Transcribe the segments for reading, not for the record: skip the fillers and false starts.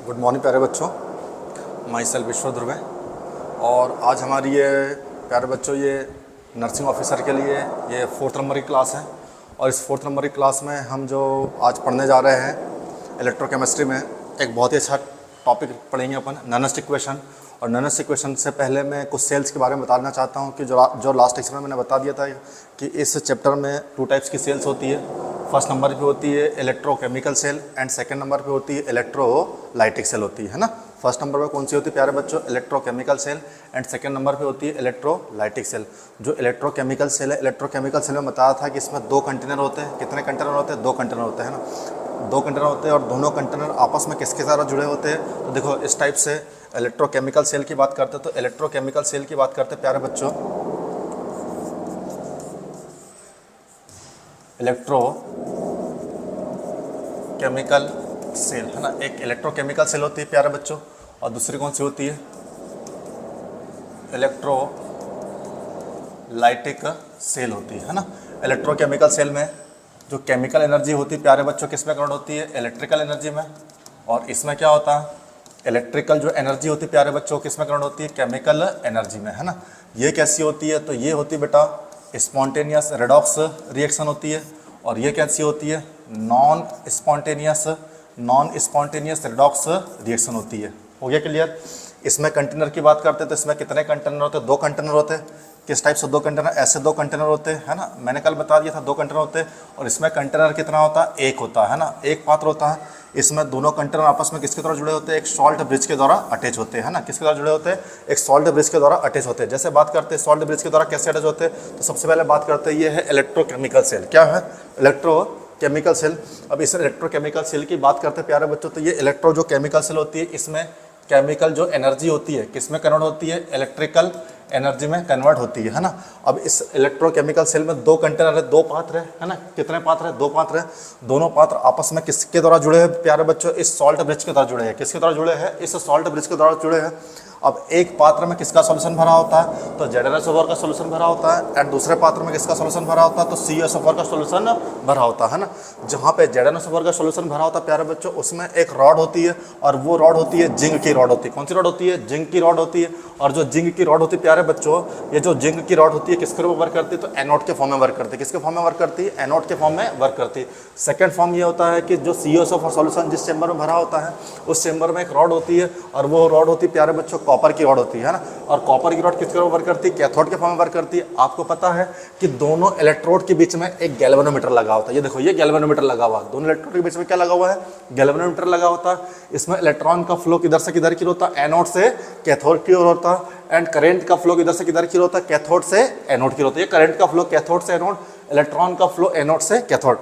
Good morning प्यारे बच्चों, my self विश्व ध्रुव है। और आज हमारी ये प्यारे बच्चों ये नर्सिंग ऑफिसर के लिए ये 4th नंबर की क्लास है। और इस 4th नंबर की क्लास में हम जो आज पढ़ने जा रहे हैं इलेक्ट्रोकेमिस्ट्री में एक बहुत ही अच्छा टॉपिक पढ़ेंगे अपन, नैनोस्टिक इक्वेशन। और नैनोस्टिक इक्वेशन से पहले मैं कुछ सेल्स के बारे में बताना चाहता हूँ कि जो लास्ट लेक्चर में मैंने बता दिया था कि इस चैप्टर में 2 टाइप्स की सेल्स होती है। फर्स्ट नंबर पे होती है electrochemical cell and second number पे होती है इलेक्ट्रोलाइटिक सेल होती है ना। फर्स्ट नंबर पे कौन सी होती है प्यारे बच्चों? Electrochemical cell and second number पे होती है इलेक्ट्रोलाइटिक सेल। जो इलेक्ट्रोकेमिकल सेल है, इलेक्ट्रोकेमिकल सेल में बताया था कि इसमें 2 कंटेनर होते हैं। कितने कंटेनर होते हैं? 2 कंटेनर होते हैं ना। 2 कंटेनर होते हैं और दोनों कंटेनर आपस में किसके साथ जुड़े होते हैं? तो देखो इस टाइप से इलेक्ट्रोकेमिकल सेल की बात करते हैं। तो इलेक्ट्रोकेमिकल सेल की बात करते हैं प्यारे बच्चों, इलेक्ट्रोकेमिकल सेल है ना। एक इलेक्ट्रोकेमिकल सेल होती है प्यारे बच्चों और दूसरी कौन सी होती है? इलेक्ट्रोलाइटिक सेल होती है ना। इलेक्ट्रोकेमिकल सेल में जो केमिकल एनर्जी होती है प्यारे बच्चों किस में कन्वर्ट होती है? इलेक्ट्रिकल एनर्जी में। और इसमें क्या होता है? इलेक्ट्रिकल जो एनर्जी होती है प्यारे बच्चों किस में कन्वर्ट होती है? केमिकल एनर्जी में है ना। ये कैसी होती है? तो ये होती है बेटा स्पॉन्टेनियस रेडॉक्स रिएक्शन होती है। और ये कैसी होती है? नॉन स्पॉन्टेनियस रेडॉक्स रिएक्शन होती है। हो गया क्लियर? इसमें कंटेनर की बात करते हैं तो इसमें कितने कंटेनर होते हैं? 2 कंटेनर होते हैं। किस टाइप से 2 कंटेनर? ऐसे 2 कंटेनर होते हैं है ना। मैंने कल बता दिया था 2 कंटेनर होते हैं। और इसमें कंटेनर कितना होता है? 1 होता है ना, 1 पात्र होता है। इसमें दोनों कंटेनर आपस में किसके द्वारा जुड़े होते हैं? एक सॉल्ट ब्रिज के द्वारा अटैच होते हैं ना। किसके द्वारा जुड़े होते हैं? एक सॉल्ट ब्रिज के द्वारा अटैच होते हैं। जैसे बात करते हैं सॉल्ट ब्रिज के द्वारा कैसे अटैच होते हैं, तो सबसे पहले बात करते हैं ये है इलेक्ट्रोकेमिकल सेल। क्या है? Electrochemical cell. अब इस इलेक्ट्रोकेमिकल सेल की बात करते हैं प्यारे बच्चों, तो ये इलेक्ट्रो जो केमिकल सेल होती है इसमें केमिकल जो एनर्जी होती है किस में कन्वर्ट होती है? इलेक्ट्रिकल एनर्जी में कन्वर्ट होती है ना। अब इस इलेक्ट्रोकेमिकल सेल में 2 कंटेनर है, 2 पात्र है ना। कितने पात्र है? 2 पात्र है। दोनों पात्र आपस में किसके द्वारा जुड़े हैं प्यारे बच्चों? इस सॉल्ट ब्रिज के द्वारा जुड़े हैं। किसके द्वारा जुड़े हैं? इस सॉल्ट ब्रिज के द्वारा जुड़े हैं। अब एक पात्र में किसका सॉल्यूशन भरा होता है? तो ZnSO4 का सॉल्यूशन भरा होता है। एंड दूसरे पात्र में किसका सॉल्यूशन भरा होता है? तो CuSO4 का सॉल्यूशन भरा होता है ना। जहाँ पे ZnSO4 का सॉल्यूशन भरा होता है प्यारे बच्चों उसमें एक रॉड होती है और वो रॉड होती है जिंक की रॉड होती है। कौन सी रॉड होती है? जिंक की रॉड होती है। और जो जिंक की रॉड होती है प्यारे बच्चों, ये जो जिंक की रॉड होती है किसके रूप में वर्क करती है? तो एनोड के फॉर्म में वर्क करती है। किसके फॉर्म में वर्क करती है? एनोड के फॉर्म में वर्क करती है। सेकंड फॉर्म ये होता है कि जो CuSO4 सॉल्यूशन जिस चेंबर में भरा होता है उस चेंबर में एक रॉड होती है और वो रॉड होती है प्यारे बच्चों कॉपर की रॉड होती है ना। और कॉपर की रॉड किसके रूप में वर्क करती है? कैथोड के फॉर्म में वर्क करती है। आपको पता है कि दोनों इलेक्ट्रोड के बीच में एक गैल्वेनोमीटर लगा होता है। ये देखो ये गैल्वेनोमीटर लगा हुआ है। दोनों इलेक्ट्रोड के बीच में क्या लगा हुआ है? गैल्वेनोमीटर लगा होता है। इसमें इलेक्ट्रॉन का फ्लो किधर से किधर की होता है? एनोड से कैथोड की ओर होता है। एंड करंट का फ्लो किधर से किधर की होता है? कैथोड से एनोड की होता है। ये करंट का फ्लो कैथोड से एनोड, इलेक्ट्रॉन का फ्लो एनोड से कैथोड।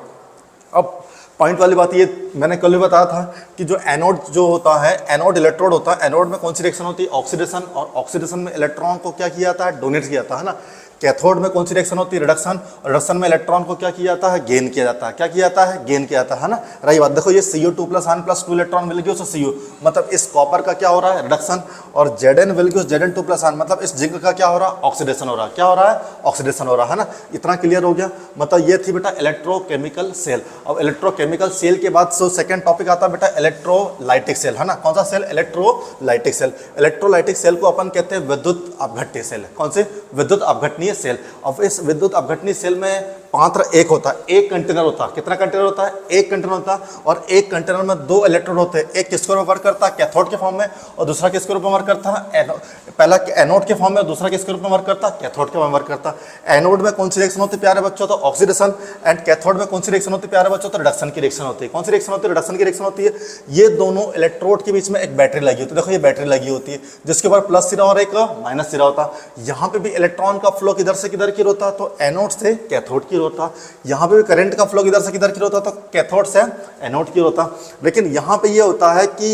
अब पॉइंट वाली बात ये मैंने कल भी बताया था कि जो एनोड जो होता है, एनोड इलेक्ट्रोड होता है। एनोड में कौन सी रिएक्शन होती है? ऑक्सीडेशन। और ऑक्सीडेशन में इलेक्ट्रॉन को क्या किया जाता है? डोनेट किया जाता है ना। कैथोड में कौन सी रिएक्शन होती है? रिडक्शन। और रिडक्शन में इलेक्ट्रॉन को क्या किया जाता है? गेन किया जाता है। क्या किया जाता है? गेन किया जाता है ना। रही बात देखो ये Cu2 + N + 2 इलेक्ट्रॉन मिल गया उससे Cu, मतलब इस कॉपर का क्या हो रहा है? रिडक्शन। और Zn मिल गया Zn2 + N, मतलब इस जिंक का क्या हो रहा है? ऑक्सीडेशन हो रहा है। क्या हो रहा है? ऑक्सीडेशन हो रहा है ना। इतना क्लियर हो गया। मतलब ये थी बेटा इलेक्ट्रोकेमिकल सेल। अब इलेक्ट्रोकेमिकल सेल के बाद सेकंड टॉपिक आता है बेटा इलेक्ट्रोलाइटिक सेल है ना। कौन सा cell? Electrolytic cell. Electrolytic cell को अपन कहते हैं विद्युत अपघट्य सेल। कौन से? विद्युत अपघटनीय सेल। अब इस विद्युत अपघटनीय सेल में पात्र एक होता है, एक कंटेनर होता है। कितना कंटेनर होता है? एक कंटेनर होता है। और एक कंटेनर में 2 इलेक्ट्रोड होते हैं। एक किसके रूप में वर्क करता है? कैथोड के फॉर्म में। और दूसरा किसके रूप में वर्क करता है? पहला एनोड के फॉर्म में और दूसरा किसके रूप में वर्क करता है? कैथोड के फॉर्म में वर्क करता है। एनोड में कौन सी रिएक्शन होती है प्यारे बच्चों? तो ऑक्सीडेशन। एंड कैथोड में कौन सी रिएक्शन होती है प्यारे बच्चों? तो रिडक्शन की रिएक्शन होती है। कौन सी रिएक्शन होती है? रिडक्शन की रिएक्शन होती है। ये दोनों इलेक्ट्रोड के बीच में एक बैटरी लगी होती है। देखो ये बैटरी लगी होती है जिसके ऊपर प्लस सिरा और एक माइनस सिरा होता है। यहाँ पे भी इलेक्ट्रॉन का फ्लो किधर से किधर की होता है? तो एनोड से कैथोड की होता है। यहाँ पे भी करंट का फ्लो किधर से किधर की होता है? तो कैथोड से एनोड की होता है। लेकिन यहाँ पे ये होता है कि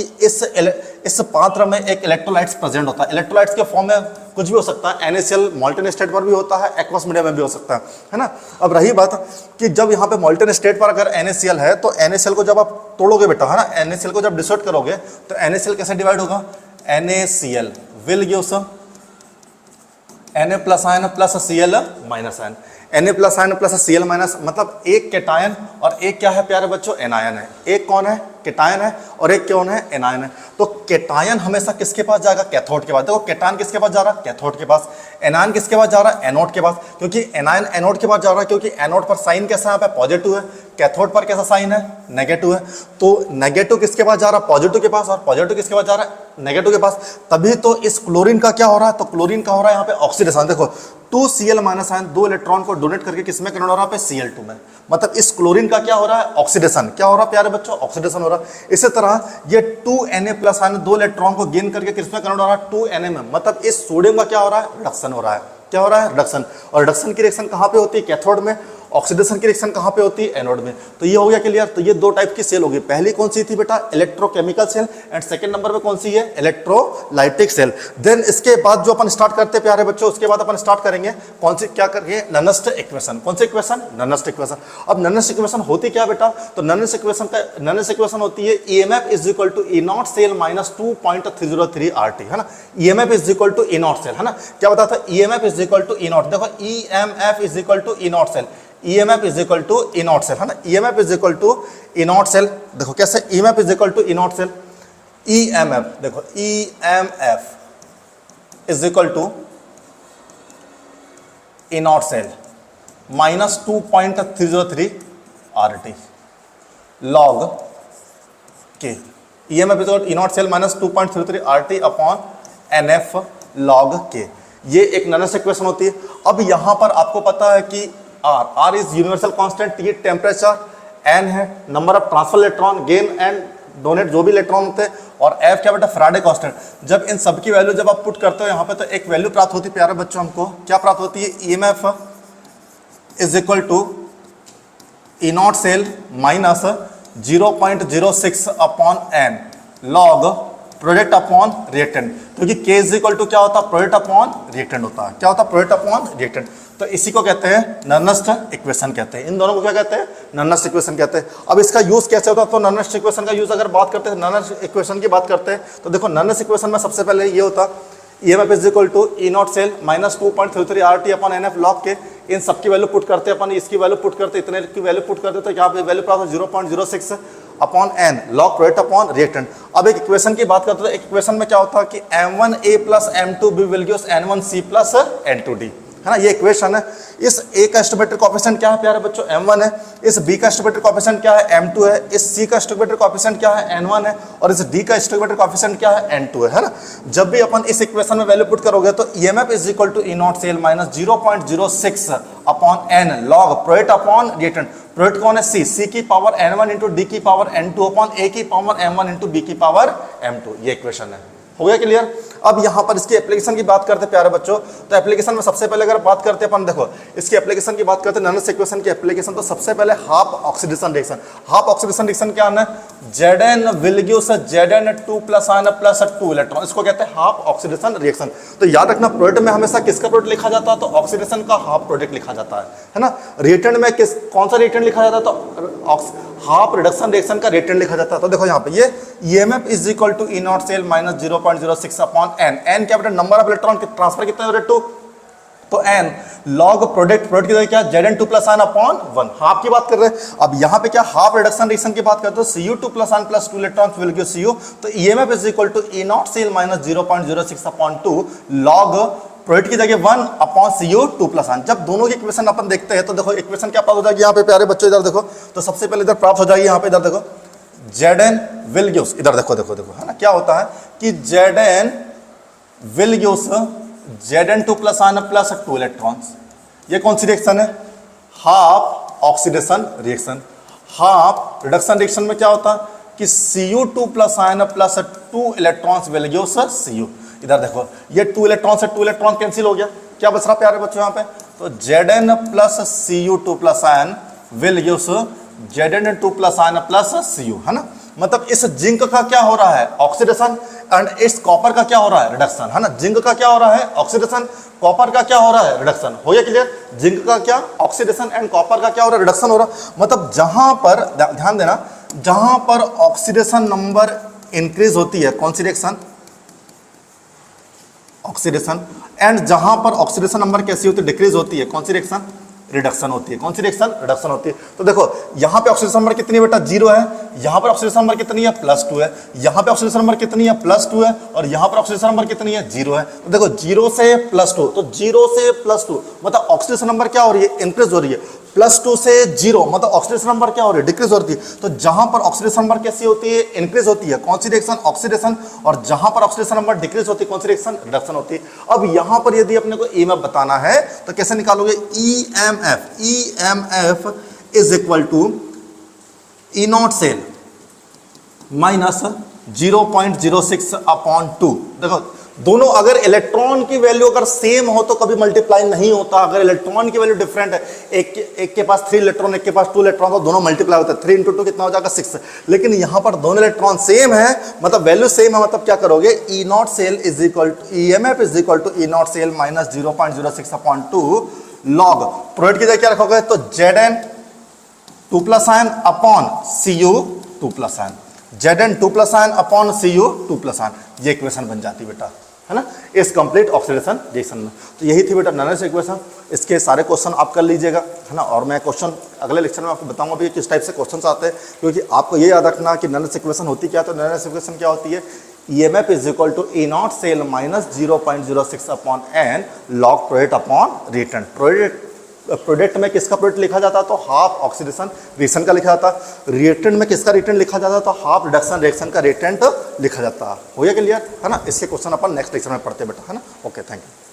इस पात्र में एक इलेक्ट्रोलाइट्स प्रेजेंट होता है। इलेक्ट्रोलाइट्स के फॉर्म में कुछ भी हो सकता है। NaCl मॉल्टन स्टेट पर भी होता है, एक्वस मीडियम में भी हो सकता है ना। अब रही बात कि जब यहाँ पे मॉल्टन स्टेट पर अगर NaCl है तो NaCl को जब आप तोड़ोगे बेटा है ना, NaCl को जब डिसॉल्व करोगे तो NaCl कैसे डिवाइड होगा? NaCl will gives Na + N + Cl - N। Na plus ion plus Cl minus, मतलब एक केटायन और एक क्या है प्यारे बच्चों, एनायन है। एक कौन है, केटायन है, और एक कौन है, एनायन है। तो केटायन हमेशा किसके पास जाएगा, कैथोड के पास। देखो केटायन किसके पास जा रहा है, कैथोड के पास। एनायन किसके पास जा रहा है, एनोड के पास, क्योंकि एनायन एनोड के पास जा रहा है, क्योंकि एनोड पर साइन कैसा है, यहाँ पे पॉजिटिव है, कैथोड पर कैसा साइन है, नेगेटिव है। तो नेगेटिव किसके पास जा रहा है, पॉजिटिव के पास, और पॉजिटिव किसके पास जा रहा है, नेगेटिव के पास। तभी तो इस क्लोरीन का क्या हो रहा है, तो क्लोरीन का हो रहा है यहाँ पे ऑक्सीडेशन। देखो 2Cl माइनस आयन 2 इलेक्ट्रॉन को डोनेट करके किसमें कन्वर्ट हो रहा है, Cl2 में। मतलब इस क्लोरीन का क्या हो रहा है, ऑक्सीडेशन। क्या हो रहा है प्यारे बच्चों, ऑक्सीडेशन हो रहा है। इसी तरह ये 2Na प्लस आयन 2 इलेक्ट्रॉन को गेन करके किसमें कन्वर्ट हो रहा है, 2Na में। मतलब इस सोडियम का क्या हो रहा है, रिडक्शन हो रहा है। क्या हो रहा है, रिडक्शन। और रिडक्शन की रिएक्शन कहाँ पे होती है, कैथोड में। ऑक्सीडेशन की रिएक्शन कहाँ पे होती है, एनोड में। तो ये हो गया क्लियर। तो ये दो टाइप की सेल होगी। पहली कौन सी थी बेटा, electrochemical cell, and second number पे कौन सी है, इलेक्ट्रोलाइटिक सेल। देन इसके बाद जो अपन स्टार्ट करते हैं प्यारे बच्चों, उसके बाद अपन स्टार्ट करेंगे कौन सी, क्या करेंगे, ननस्ट इक्वेशन। कौन सी इक्वेशन, ननस्ट इक्वेशन। अब ननस्ट इक्वेशन होती क्या बेटा, तो ननस्ट इक्वेशन होती है EMF is equal to E naught cell minus 2.303 RT, है ना। EMF is equal to E naught cell, है ना। क्या बताया था, EMF is equal to E naught. देखो EMF is equal to E naught cell, EMF is equal to E naught cell, है ना। EMF is equal to E naught cell. देखो कैसे, EMF is equal to E naught cell. EMF देखो, EMF is equal to E naught cell minus 2.303 RT log के। EMF is equal to E naught cell minus 2.303 RT upon NF log के। ये एक ननस्ट equation होती है। अब यहां पर आपको पता है कि R is universal constant, T temperature, N है number of transfer electron, gain and donate जो भी इलेक्ट्रॉन होते हैं, और F क्या बेटा, फैराडे कांस्टेंट। जब इन सब की वैल्यू जब आप पुट करते हो यहाँ पे, तो एक वैल्यू प्राप्त होती है प्यारे बच्चों, हमको क्या प्राप्त होती है, EMF is equal to E naught cell minus 0.06 upon N log product upon reactant, क्योंकि K इज इक्वल टू क्या होता है, प्रोडक्ट अपॉन रिएक्टेंट होता है। क्या होता है, प्रोडक्ट अपॉन रिएक्टेंट। तो इसी को कहते हैं ननस्ट इक्वेशन कहते हैं। इन दोनों को क्या कहते हैं, ननस्ट इक्वेशन कहते हैं। अब इसका यूज कैसे होता है, तो ननस्ट इक्वेशन का यूज अगर बात करते हैं, ननस्ट इक्वेशन की बात करते हैं, तो देखो ननस्ट इक्वेशन में सबसे पहले ये होता EMF is equal to E naught cell minus 2.33 RT upon NF log के। इन सबकी वैल्यू पुट करते हैं अपन, इसकी वैल्यू पुट करते, इतने की वैल्यू पुट करते, तो यहाँ पे वैल्यू प्राप्त 0.06 upon N log product upon reactant. अब एक इक्वेशन की बात करते हैं, एक इक्वेशन में क्या होता है कि M1A plus M2B will give us N1C plus N2D, है ना। ये इक्वेशन है। इस A का एस्टिमेटेड कोएफिशिएंट क्या है प्यारे बच्चों, M1 है। इस B का एस्टिमेटेड कोएफिशिएंट क्या है, M2 है। इस C का एस्टिमेटेड कोएफिशिएंट क्या है, N1 है। और इस D का एस्टिमेटेड कोएफिशिएंट क्या है, N2 है ना। जब भी अपन इस इक्वेशन में वैल्यू पुट करोगे, तो EMF is equal to E naught cell minus 0.06 upon N log product upon reactant. Product कौन है, C की पावर N1 इंटू D की पावर N2 अपॉन A की पावर M1 इंटू B की power M2। ये equation है। हो गया क्लियर। अब यहां पर इसकी एप्लीकेशन की बात करते हैं प्यारे बच्चों, तो एप्लीकेशन में सबसे पहले अगर बात करते हैं अपन, देखो इसकी एप्लीकेशन की बात करते हैं, ननस्ट इक्वेशन की एप्लीकेशन, तो सबसे पहले half oxidation reaction. Half oxidation reaction क्या है, Zn will give us Zn2 plus ion plus 2 electron, इसको कहते हैं हाफ ऑक्सीडेशन रिएक्शन। तो याद रखना, प्रोडक्ट में हमेशा किसका प्रोडक्ट लिखा जाता है, तो ऑक्सीडेशन का हाफ प्रोडक्ट लिखा जाता है ना। रिएक्टेंट में कौन सा रिएक्टेंट लिखा जाता है, तो हाफ रिडक्शन रिएक्शन का रिएक्टेंट लिखा जाता है। तो देखो यहाँ पे ये EMF is equal to E naught cell minus 0.06 upon N क्या बेटा, नंबर ऑफ इलेक्ट्रॉन ट्रांसफर कितने हो रहे, 2, तो N लॉग प्रोडक्ट की जगह क्या, Zn2 plus ion upon 1, half की बात कर रहे हैं। अब यहाँ पे क्या, हाफ रिडक्शन रिएक्शन की बात करते हैं, Cu2 plus ion plus 2 electrons will give Cu। तो EMF is equal to E naught cell minus 0.06 upon 2 log product की जगह 1 अपॉन Cu2 प्लस आयन। जब दोनों की इक्वेशन अपन देखते हैं, तो देखो इक्वेशन क्या प्राप्त हो जाएगी यहाँ पे प्यारे बच्चों, इधर देखो, तो सबसे पहले इधर प्राप्त हो जाएगी, यहाँ पे इधर देखो Zn विल गिव्स, इधर देखो देखो देखो, है ना। क्या होता है कि Zn will gives Zn2 plus ion plus 2 electrons. ये कौन सी रिएक्शन है, half oxidation reaction. Half reduction reaction में क्या होता है कि Cu2 plus ion plus 2 electrons will gives Cu। इधर देखो, ये 2 इलेक्ट्रॉन से 2 इलेक्ट्रॉन कैंसिल हो गया, क्या बच रहा प्यारे बच्चों यहाँ पे, तो Zn plus Cu2 plus ion will gives Zn2 plus ion plus Cu, है ना। मतलब इस जिंक का क्या हो रहा है, ऑक्सीडेशन, एंड इस कॉपर का क्या हो रहा है, रिडक्शन, है ना। जिंक का क्या हो रहा है, ऑक्सीडेशन, कॉपर का क्या हो रहा है, रिडक्शन। हो गया क्लियर। जिंक का क्या, ऑक्सीडेशन, एंड कॉपर का क्या हो रहा है, रिडक्शन हो रहा है। मतलब जहां पर ध्यान देना, जहां पर ऑक्सीडेशन नंबर इंक्रीज होती है, कौन सी रिएक्शन, ऑक्सीडेशन, एंड जहां पर ऑक्सीडेशन नंबर कैसी होती है, डिक्रीज होती है, कौन सी रिएक्शन, रिडक्शन होती है। कौन सी रिएक्शन? रिडक्शन होती है। तो देखो यहाँ पे ऑक्सीडेशन नंबर कितनी है बेटा? 0 है। यहाँ पर ऑक्सीडेशन नंबर कितनी है? +2 है। यहाँ पे ऑक्सीडेशन नंबर कितनी है? +2 है। और यहाँ पर ऑक्सीडेशन नंबर कितनी है? 0 है। तो देखो 0 से +2, तो 0 से +2 मतलब ऑक्सीडेशन नंबर क्या हो रही है? इंक्रीज हो रही है। +2 से 0 मतलब ऑक्सीडेशन नंबर क्या हो रही है? डिक्रीज हो रही है। तो जहां पर ऑक्सीडेशन नंबर कैसी होती है? इंक्रीज होती है। कौन सी रिएक्शन? ऑक्सीडेशन। और जहां पर ऑक्सीडेशन नंबर डिक्रीज होती है, कौन सी रिएक्शन? रिडक्शन होती है। अब यहां पर यदि अपने को ईएमएफ बताना है तो कैसे निकालोगे? EMF is equal to E0 cell minus 0.06/2। देखो दोनों अगर इलेक्ट्रॉन की वैल्यू अगर सेम हो तो कभी मल्टीप्लाई नहीं होता। अगर इलेक्ट्रॉन की वैल्यू डिफरेंट है, एक के पास 3 इलेक्ट्रॉन, एक के पास 2 इलेक्ट्रॉन, तो दोनों मल्टीप्लाई होता है। 3 × 2 कितना हो जाएगा? 6। लेकिन यहां पर दोनों इलेक्ट्रॉन सेम है, मतलब वैल्यू सेम है, मतलब क्या करोगे? E0 cell is equal to EMF is equal to E0 cell minus 0.06/2 log product की जगह क्या रखोगे? तो Zn 2+ ion upon Cu 2+ ion, Zn 2+ ion upon Cu 2+ ion, ये इक्वेशन बन जाती बेटा, है ना, इस कंप्लीट ऑक्सीडेशन रिएक्शन में। तो यही थी बेटा नॉनलिनियर इक्वेशन। इसके सारे क्वेश्चन आप कर लीजिएगा, है ना। और मैं क्वेश्चन अगले लेक्चर में आपको बताऊंगा भी किस टाइप से क्वेश्चन आते हैं, क्योंकि आपको ये याद रखना कि नॉनलिनियर इक्वेशन होती क्या है। तो नॉनलिनियर इक्वेशन क्या होती है? EMF is equal to E0 cell minus 0.06/n log product upon reactant. Product में किसका प्रोडक्ट लिखा जाता? तो हाफ ऑक्सीडेशन रिएक्शन का लिखा जाता। रिएक्टेंट में किसका रिएक्टेंट लिखा जाता? तो हाफ रिडक्शन रिएक्शन का रिएक्टेंट लिखा जाता। हो गया क्लियर, है ना। इसके क्वेश्चन अपन नेक्स्ट लेक्चर में पढ़ते हैं बेटा, है ना। Okay, thank you.